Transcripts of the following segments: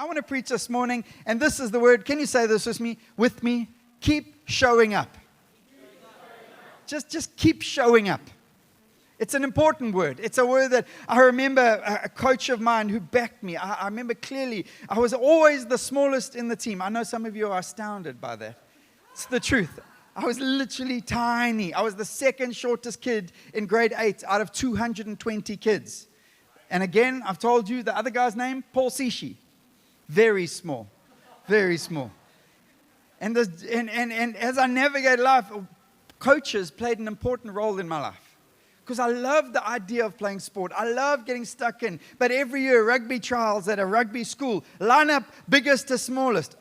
I want to preach this morning, and this is the word. Can you say this with me? Keep showing up. Just keep showing up. It's an important word. It's a word that I remember a coach of mine who backed me. I remember clearly. I was always the smallest in the team. I know some of you are astounded by that. It's the truth. I was literally tiny. I was the second shortest kid in grade 8 out of 220 kids. And again, I've told you the other guy's name, Paul Sishi. Very small. Very small. And as I navigate life, coaches played an important role in my life. Because I love the idea of playing sport. I love getting stuck in. But every year, rugby trials at a rugby school, line up biggest to smallest.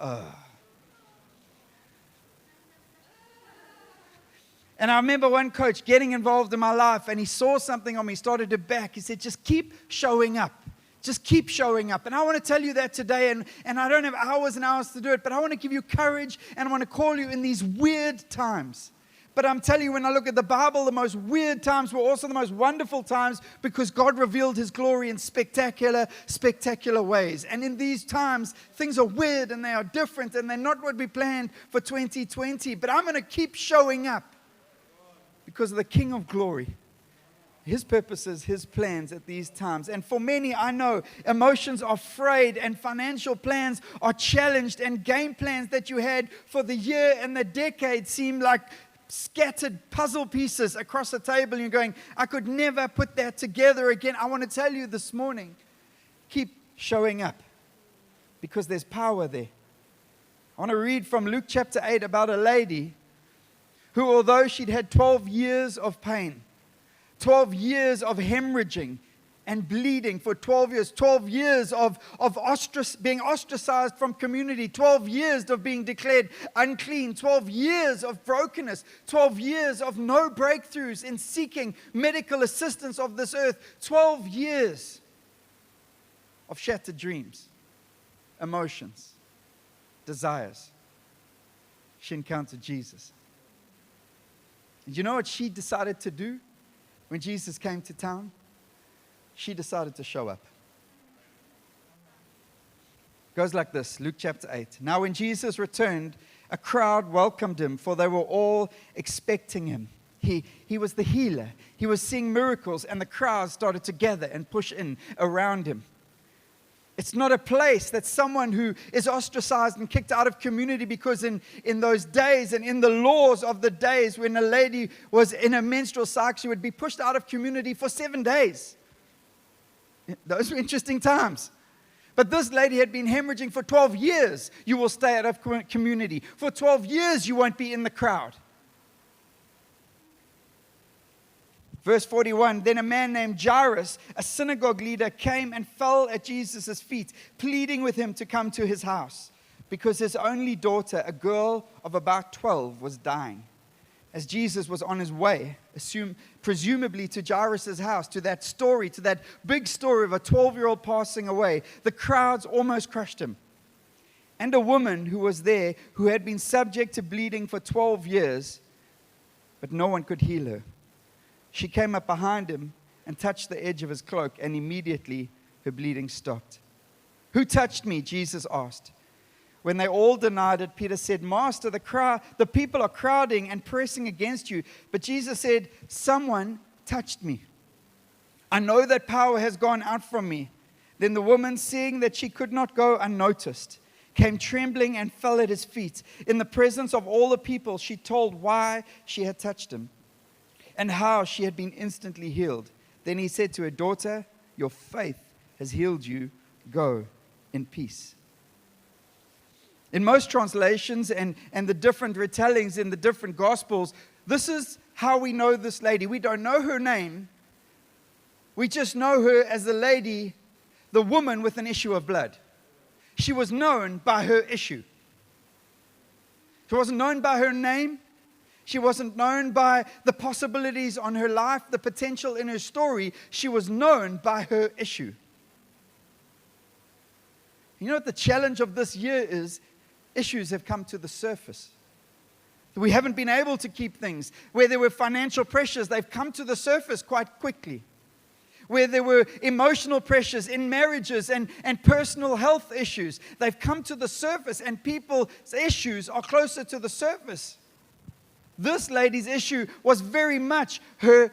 And I remember one coach getting involved in my life, and he saw something on me, started to back. He said, just keep showing up. Just keep showing up. And I want to tell you that today, and I don't have hours and hours to do it, but I want to give you courage, and I want to call you in these weird times. But I'm telling you, when I look at the Bible, the most weird times were also the most wonderful times because God revealed His glory in spectacular, spectacular ways. And in these times, things are weird, and they are different, and they're not what we planned for 2020. But I'm going to keep showing up. Because of the King of Glory, His purposes, His plans at these times. And for many, I know, emotions are frayed and financial plans are challenged, and game plans that you had for the year and the decade seem like scattered puzzle pieces across the table. You're going, I could never put that together again. I want to tell you this morning, keep showing up because there's power there. I want to read from Luke chapter 8 about a lady who, although she'd had 12 years of pain, 12 years of hemorrhaging and bleeding for 12 years of being ostracized from community, 12 years of being declared unclean, 12 years of brokenness, 12 years of no breakthroughs in seeking medical assistance of this earth, 12 years of shattered dreams, emotions, desires. She encountered Jesus. And you know what she decided to do when Jesus came to town? She decided to show up. It goes like this, Luke chapter 8. Now when Jesus returned, a crowd welcomed Him, for they were all expecting Him. He was the healer. He was seeing miracles, and the crowd started to gather and push in around Him. It's not a place that someone who is ostracized and kicked out of community, because in those days and in the laws of the days when a lady was in a menstrual cycle, she would be pushed out of community for 7 days. Those were interesting times. But this lady had been hemorrhaging for 12 years. You will stay out of community. For 12 years, you won't be in the crowd. Verse 41, then a man named Jairus, a synagogue leader, came and fell at Jesus' feet, pleading with Him to come to his house, because his only daughter, a girl of about 12, was dying. As Jesus was on His way, presumably to Jairus' house, to that big story of a 12-year-old passing away, the crowds almost crushed Him. And a woman who was there, who had been subject to bleeding for 12 years, but no one could heal her. She came up behind Him and touched the edge of His cloak, and immediately her bleeding stopped. Who touched me? Jesus asked. When they all denied it, Peter said, Master, the people are crowding and pressing against you. But Jesus said, someone touched me. I know that power has gone out from me. Then the woman, seeing that she could not go unnoticed, came trembling and fell at His feet. In the presence of all the people, she told why she had touched Him and how she had been instantly healed. Then He said to her, daughter, your faith has healed you. Go in peace. In most translations and the different retellings in the different Gospels, this is how we know this lady. We don't know her name. We just know her as the lady, the woman with an issue of blood. She was known by her issue. She wasn't known by her name. She wasn't known by the possibilities on her life, the potential in her story. She was known by her issue. You know what the challenge of this year is? Issues have come to the surface. We haven't been able to keep things. Where there were financial pressures, they've come to the surface quite quickly. where there were emotional pressures in marriages and personal health issues. They've come to the surface, and people's issues are closer to the surface. This lady's issue was very much her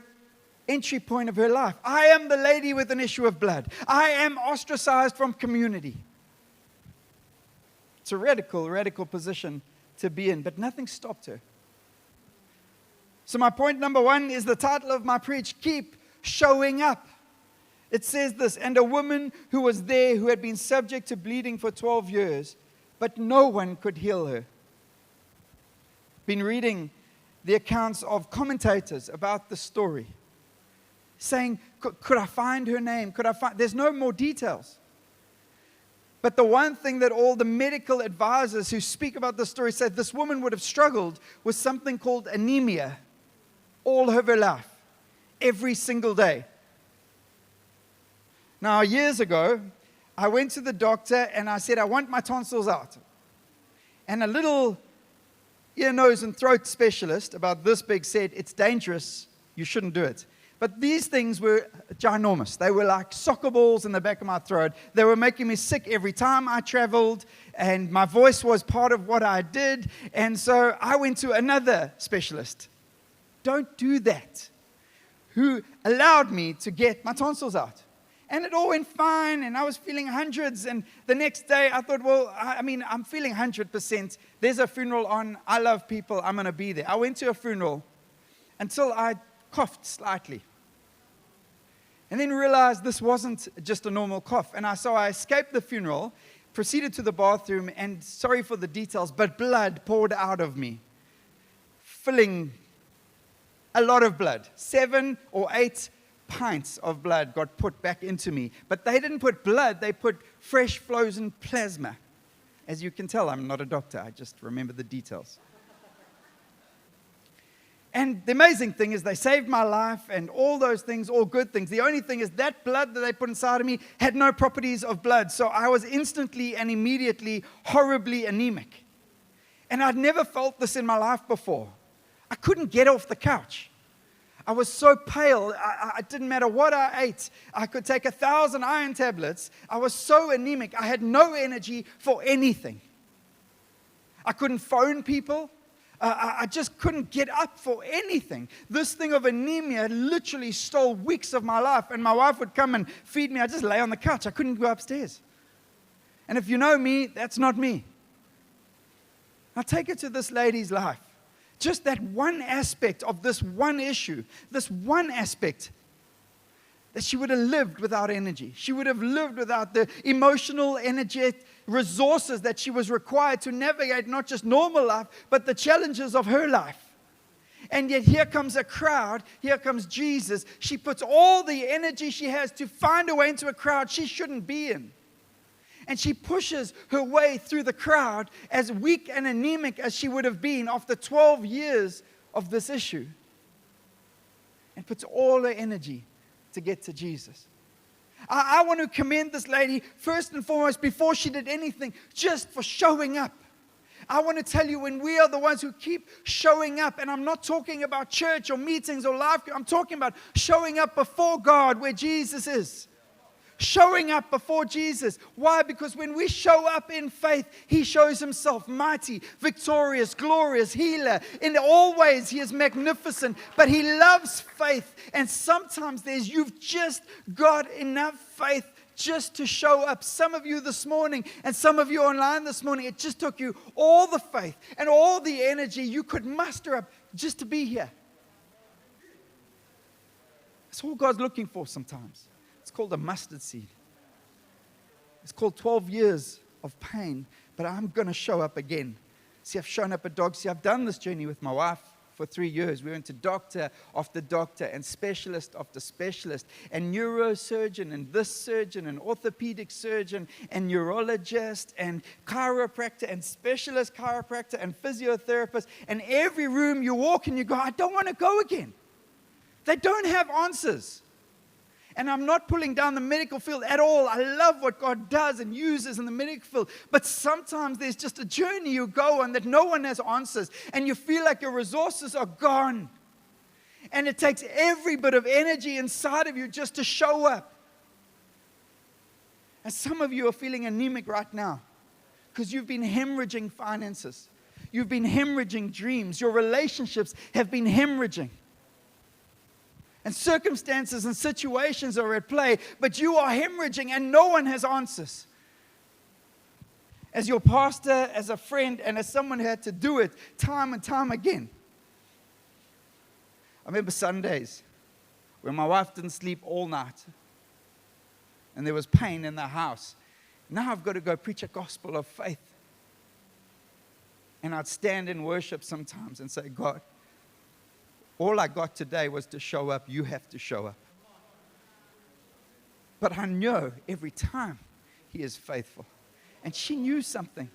entry point of her life. I am the lady with an issue of blood. I am ostracized from community. It's a radical position to be in, but nothing stopped her. So my point number one is the title of my preach, Keep Showing Up. It says this, and a woman who was there who had been subject to bleeding for 12 years, but no one could heal her. Been reading the accounts of commentators about the story, saying, could I find her name? There's no more details. But the one thing that all the medical advisors who speak about the story said, this woman would have struggled with something called anemia all of her life, every single day. Now, years ago, I went to the doctor and I said, I want my tonsils out. And a little ear, nose, and throat specialist about this big said, it's dangerous, you shouldn't do it. But these things were ginormous. They were like soccer balls in the back of my throat. They were making me sick every time I traveled, and my voice was part of what I did. And so I went to another specialist. Don't do that. Who allowed me to get my tonsils out. And it all went fine, and I was feeling hundreds. And the next day, I thought, well, I'm feeling 100%. There's a funeral on. I love people. I'm going to be there. I went to a funeral until I coughed slightly. And then realized this wasn't just a normal cough. And so I escaped the funeral, proceeded to the bathroom, and sorry for the details, but blood poured out of me, filling a lot of blood. 7 or 8 pints of blood got put back into me. But they didn't put blood, they put fresh frozen plasma. As you can tell, I'm not a doctor, I just remember the details. And the amazing thing is they saved my life and all those things, all good things. The only thing is that blood that they put inside of me had no properties of blood. So I was instantly and immediately horribly anemic. And I'd never felt this in my life before. I couldn't get off the couch. I was so pale, it didn't matter what I ate. I could take 1,000 iron tablets. I was so anemic, I had no energy for anything. I couldn't phone people. I just couldn't get up for anything. This thing of anemia literally stole weeks of my life. And my wife would come and feed me. I just lay on the couch. I couldn't go upstairs. And if you know me, that's not me. Now take it to this lady's life. Just that one aspect of this one issue, this one aspect, that she would have lived without energy. She would have lived without the emotional, energetic resources that she was required to navigate not just normal life, but the challenges of her life. And yet here comes a crowd, here comes Jesus. She puts all the energy she has to find a way into a crowd she shouldn't be in. And she pushes her way through the crowd as weak and anemic as she would have been after 12 years of this issue. And puts all her energy to get to Jesus. I want to commend this lady first and foremost before she did anything, just for showing up. I want to tell you, when we are the ones who keep showing up, and I'm not talking about church or meetings or life, I'm talking about showing up before God where Jesus is. Showing up before Jesus. Why? Because when we show up in faith, He shows Himself mighty, victorious, glorious, healer. In all ways, He is magnificent, but He loves faith. And sometimes you've just got enough faith just to show up. Some of you this morning, and some of you online this morning, it just took you all the faith and all the energy you could muster up just to be here. That's all God's looking for sometimes. It's called a mustard seed. It's called 12 years of pain, but I'm going to show up again. See, I've shown up at dogs. See, I've done this journey with my wife for 3 years. We went to doctor after doctor and specialist after specialist and neurosurgeon and this surgeon and orthopedic surgeon and neurologist and chiropractor and specialist chiropractor and physiotherapist. And every room you walk in, you go, I don't want to go again. They don't have answers. And I'm not pulling down the medical field at all. I love what God does and uses in the medical field. But sometimes there's just a journey you go on that no one has answers. And you feel like your resources are gone. And it takes every bit of energy inside of you just to show up. And some of you are feeling anemic right now because you've been hemorrhaging finances. You've been hemorrhaging dreams. Your relationships have been hemorrhaging. And circumstances and situations are at play, but you are hemorrhaging and no one has answers. As your pastor, as a friend, and as someone who had to do it time and time again. I remember Sundays when my wife didn't sleep all night and there was pain in the house. Now I've got to go preach a gospel of faith. And I'd stand in worship sometimes and say, God, all I got today was to show up. You have to show up. But I know every time He is faithful. And she knew something.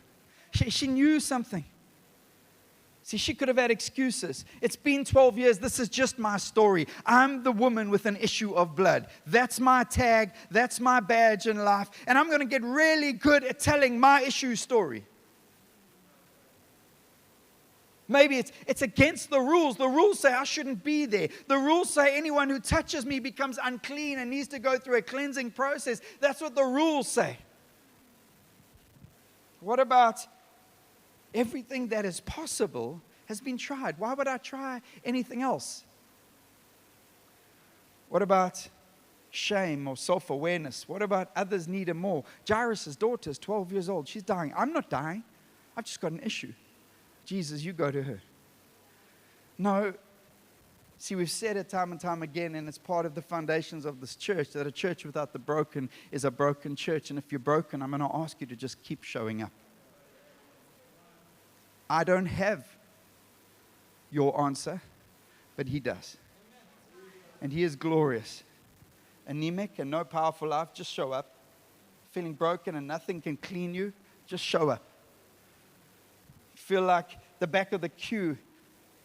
She knew something. See, she could have had excuses. It's been 12 years. This is just my story. I'm the woman with an issue of blood. That's my tag. That's my badge in life. And I'm going to get really good at telling my issue story. Maybe it's against the rules. The rules say I shouldn't be there. The rules say anyone who touches me becomes unclean and needs to go through a cleansing process. That's what the rules say. What about everything that is possible has been tried? Why would I try anything else? What about shame or self-awareness? What about others need it more? Jairus' daughter is 12 years old. She's dying. I'm not dying. I've just got an issue. Jesus, you go to her. No. See, we've said it time and time again, and it's part of the foundations of this church, that a church without the broken is a broken church. And if you're broken, I'm going to ask you to just keep showing up. I don't have your answer, but He does. And He is glorious. Anemic and no powerful life, just show up. Feeling broken and nothing can clean you, just show up. Feel like the back of the queue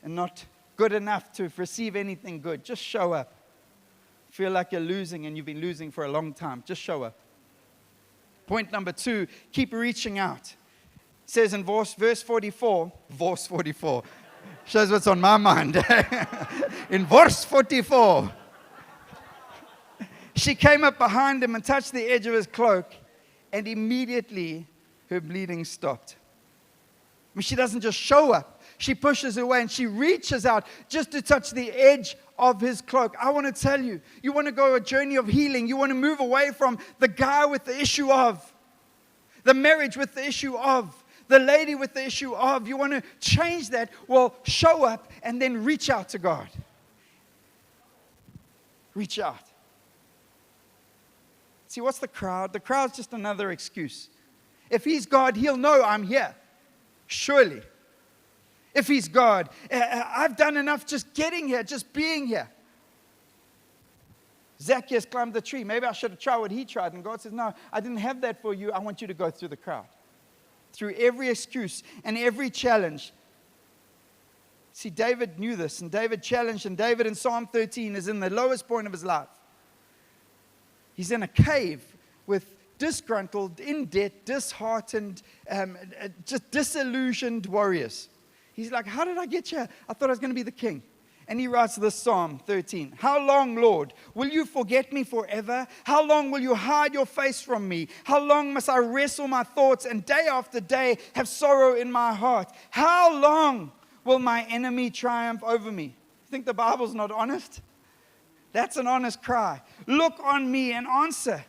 and not good enough to receive anything good, just show up. Feel like you're losing and you've been losing for a long time, just show up. Point number 2, keep reaching out. It says in verse 44, shows what's on my mind. In verse 44, she came up behind him and touched the edge of his cloak, and immediately her bleeding stopped. I mean, she doesn't just show up. She pushes away and she reaches out just to touch the edge of his cloak. I want to tell you, you want to go a journey of healing. You want to move away from the guy with the issue of, the marriage with the issue of, the lady with the issue of. You want to change that. Well, show up and then reach out to God. Reach out. See, what's the crowd? The crowd's just another excuse. If He's God, He'll know I'm here. Surely. If He's God, I've done enough just getting here, just being here. Zacchaeus climbed the tree. Maybe I should have tried what he tried. And God says, no, I didn't have that for you. I want you to go through the crowd. Through every excuse and every challenge. See, David knew this. And David challenged. And David in Psalm 13 is in the lowest point of his life. He's in a cave with disgruntled, in debt, disheartened, just disillusioned warriors. He's like, how did I get here? I thought I was going to be the king. And he writes this Psalm 13. How long, Lord, will you forget me forever? How long will you hide your face from me? How long must I wrestle my thoughts and day after day have sorrow in my heart? How long will my enemy triumph over me? You think the Bible's not honest? That's an honest cry. Look on me and answer.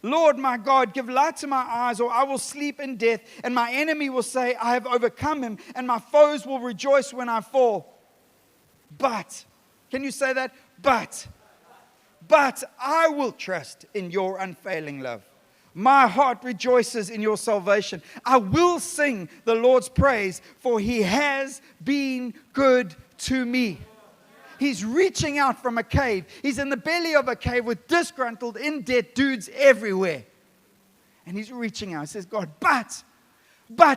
Lord, my God, give light to my eyes, or I will sleep in death, and my enemy will say, I have overcome him, and my foes will rejoice when I fall. But, can you say that? But I will trust in your unfailing love. My heart rejoices in your salvation. I will sing the Lord's praise, for He has been good to me. He's reaching out from a cave. He's in the belly of a cave with disgruntled, in-debt dudes everywhere. And he's reaching out. He says, God, but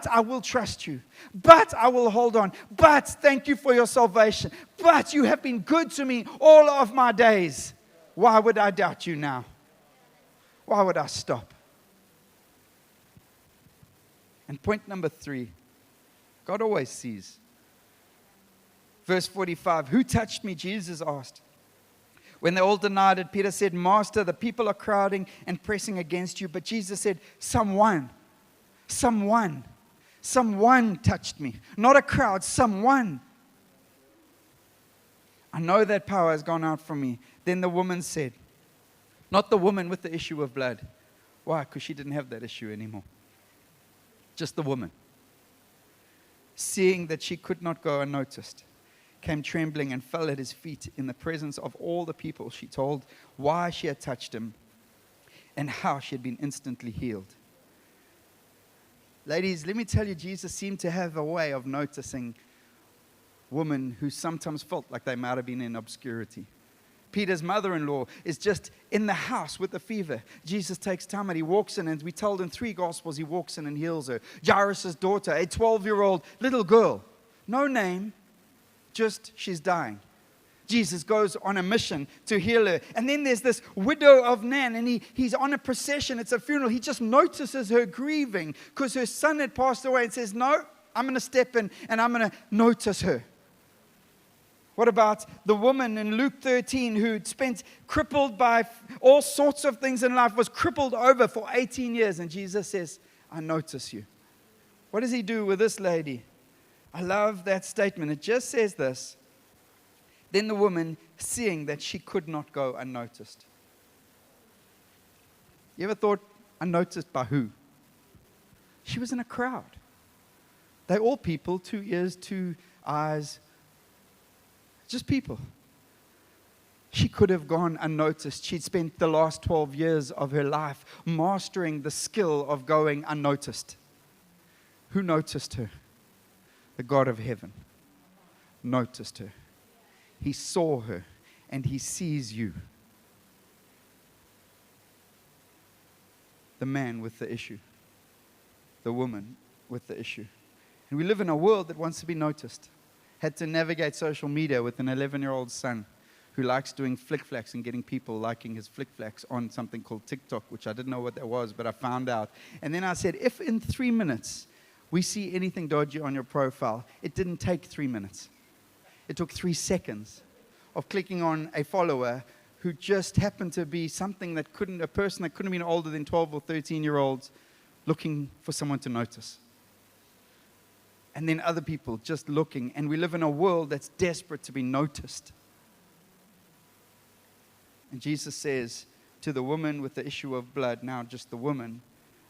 I will trust you. But I will hold on. But thank you for your salvation. But you have been good to me all of my days. Why would I doubt you now? Why would I stop? And point number 3, God always sees. Verse 45, who touched me? Jesus asked. When they all denied it, Peter said, Master, the people are crowding and pressing against you. But Jesus said, someone touched me. Not a crowd, someone. I know that power has gone out from me. Then the woman said, not the woman with the issue of blood. Why? Because she didn't have that issue anymore. Just the woman. Seeing that she could not go unnoticed, came trembling and fell at his feet in the presence of all the people. She told why she had touched him and how she had been instantly healed. Ladies, let me tell you, Jesus seemed to have a way of noticing women who sometimes felt like they might have been in obscurity. Peter's mother-in-law is just in the house with a fever. Jesus takes time and he walks in, and we told in 3 Gospels he walks in and heals her. Jairus' daughter, a 12-year-old little girl, no name, just she's dying. Jesus goes on a mission to heal her. And then there's this widow of Nan, and he's on a procession. It's a funeral. He just notices her grieving because her son had passed away and says, no, I'm going to step in and I'm going to notice her. What about the woman in Luke 13 who'd spent crippled by all sorts of things in life, was crippled over for 18 years, and Jesus says, I notice you. What does he do with this lady? I love that statement. It just says this. Then the woman, seeing that she could not go unnoticed. You ever thought, unnoticed by who? She was in a crowd. They're all people, 2 ears, 2 eyes, just people. She could have gone unnoticed. She'd spent the last 12 years of her life mastering the skill of going unnoticed. Who noticed her? The God of heaven noticed her. He saw her, and he sees you. The man with the issue. The woman with the issue. And we live in a world that wants to be noticed. Had to navigate social media with an 11-year-old son who likes doing flick flacks and getting people liking his flick flacks on something called TikTok, which I didn't know what that was, but I found out. And then I said, if in 3 minutes we see anything dodgy on your profile, it didn't take 3 minutes. It took 3 seconds of clicking on a follower who just happened to be a person that couldn't have been older than 12 or 13-year-olds looking for someone to notice. And then other people just looking. And we live in a world that's desperate to be noticed. And Jesus says to the woman with the issue of blood, now just the woman,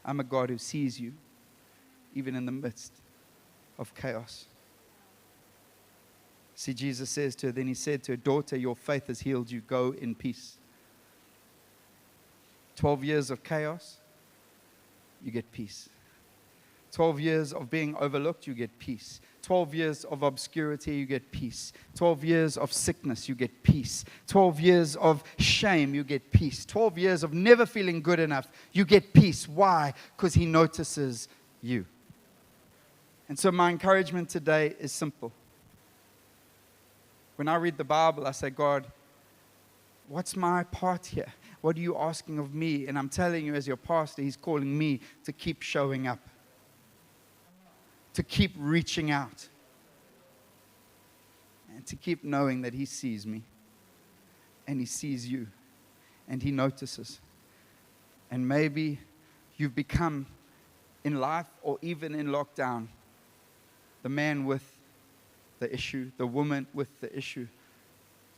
I'm a God who sees you, even in the midst of chaos. See, Jesus says to her, then he said to her, daughter, your faith has healed you. Go in peace. 12 years of chaos, you get peace. 12 years of being overlooked, you get peace. 12 years of obscurity, you get peace. 12 years of sickness, you get peace. 12 years of shame, you get peace. 12 years of never feeling good enough, you get peace. Why? Because he notices you. And so my encouragement today is simple. When I read the Bible, I say, God, what's my part here? What are you asking of me? And I'm telling you, as your pastor, he's calling me to keep showing up, to keep reaching out, and to keep knowing that he sees me, and he sees you, and he notices. And maybe you've become, in life or even in lockdown, the man with the issue, the woman with the issue.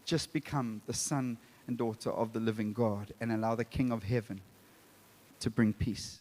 Just become the son and daughter of the living God and allow the King of Heaven to bring peace.